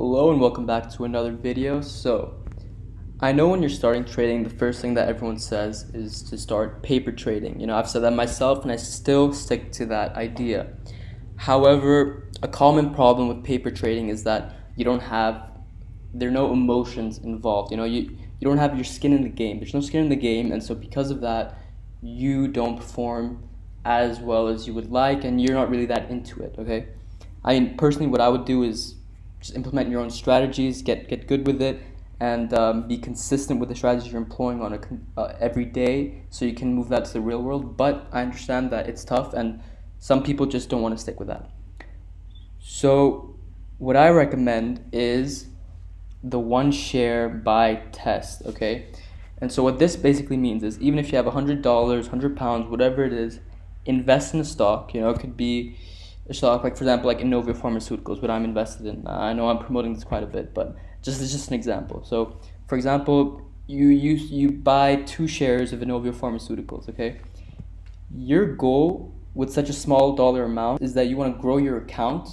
Hello and welcome back to another video. I know when you're starting trading, the first thing that everyone says is to start paper trading. I've said that myself and I still stick to that idea. However, a common problem with paper trading is that there are no emotions involved. You don't have your skin in the game. There's no skin in the game, and so because of that, you don't perform as well as you would like, and you're not really that into it, okay? I mean, personally, what I would do is just implement your own strategies, get good with it, and be consistent with the strategies you're employing on every day, so you can move that to the real world. But I understand that it's tough, and some people just don't want to stick with that. So what I recommend is the one share buy test, okay? And so what this basically means is, even if you have $100, £100, whatever it is, invest in a stock. It could be a stock, like for example, like Inovio Pharmaceuticals, what I'm invested in. I know I'm promoting this quite a bit, but it's just an example. So for example, you buy 2 shares of Inovio Pharmaceuticals, okay? Your goal with such a small dollar amount is that you want to grow your account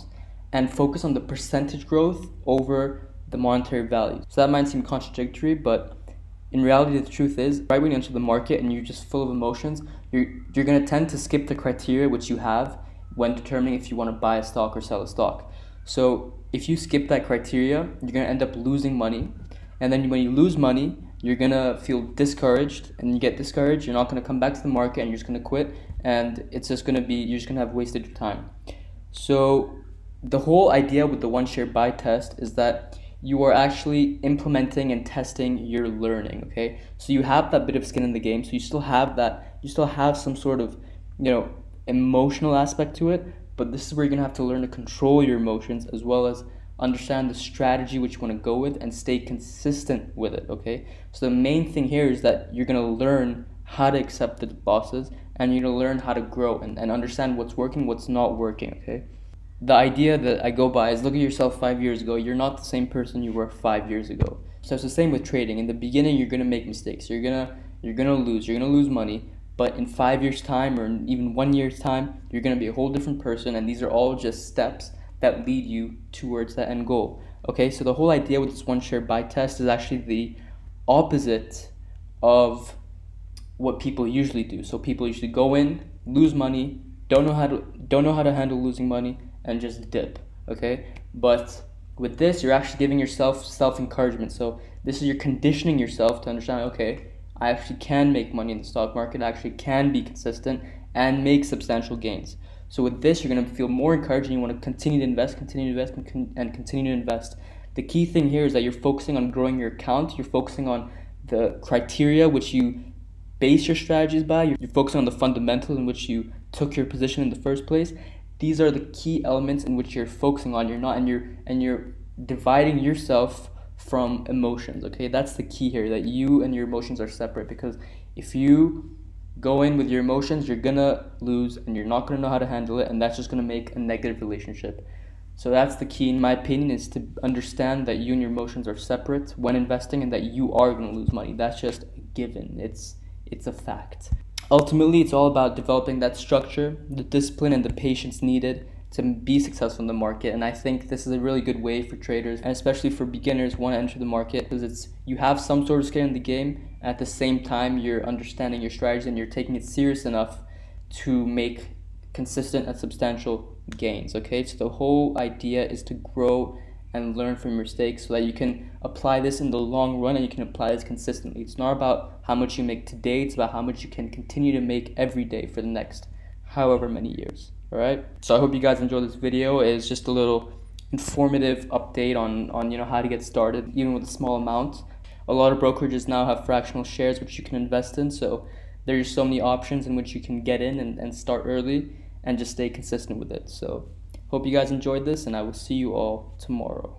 and focus on the percentage growth over the monetary value. So that might seem contradictory, but in reality, the truth is, right when you enter the market and you're just full of emotions, you're going to tend to skip the criteria which you have when determining if you want to buy a stock or sell a stock. So if you skip that criteria, you're going to end up losing money. And then when you lose money, you're going to feel discouraged, and you get discouraged, you're not going to come back to the market, and you're just going to quit, and you're just going to have wasted your time. So the whole idea with the one share buy test is that you are actually implementing and testing your learning, okay? So you have that bit of skin in the game, so you still have some sort of, emotional aspect to it, but this is where you're gonna have to learn to control your emotions, as well as understand the strategy which you want to go with and stay consistent with it, okay? So the main thing here is that you're gonna learn how to accept the losses, and you're gonna learn how to grow and understand what's working, what's not working, okay? The idea that I go by is, look at yourself 5 years ago. You're not the same person you were 5 years ago. So it's the same with trading. In the beginning, you're gonna make mistakes. You're gonna lose money. But in 5 years' time, or even 1 year's time, you're gonna be a whole different person. And these are all just steps that lead you towards that end goal. Okay, so the whole idea with this one share buy test is actually the opposite of what people usually do. So people usually go in, lose money, don't know how to handle losing money, and just dip, okay? But with this, you're actually giving yourself self-encouragement. So this is, you're conditioning yourself to understand, okay, I actually can make money in the stock market, I actually can be consistent and make substantial gains. So with this, you're gonna feel more encouraged, and you wanna continue to invest, and continue to invest. The key thing here is that you're focusing on growing your account, you're focusing on the criteria which you base your strategies by, you're focusing on the fundamentals in which you took your position in the first place. These are the key elements in which you're focusing on. You're dividing yourself from emotions, okay? That's the key here, that you and your emotions are separate, because if you go in with your emotions, you're gonna lose and you're not gonna know how to handle it, and that's just gonna make a negative relationship. So that's the key, in my opinion, is to understand that you and your emotions are separate when investing, and that you are gonna lose money. That's just a given. It's a fact. Ultimately, it's all about developing that structure, the discipline, and the patience needed to be successful in the market. And I think this is a really good way for traders, and especially for beginners who want to enter the market, because you have some sort of skin in the game, and at the same time you're understanding your strategy and you're taking it serious enough to make consistent and substantial gains, okay? So the whole idea is to grow and learn from your mistakes, so that you can apply this in the long run, and you can apply this consistently. It's not about how much you make today, it's about how much you can continue to make every day for the next however many years. All right, so I hope you guys enjoyed this video. It's just a little informative update on how to get started, even with a small amount. A lot of brokerages now have fractional shares which you can invest in, so there's so many options in which you can get in and start early and just stay consistent with it. So hope you guys enjoyed this, and I will see you all tomorrow.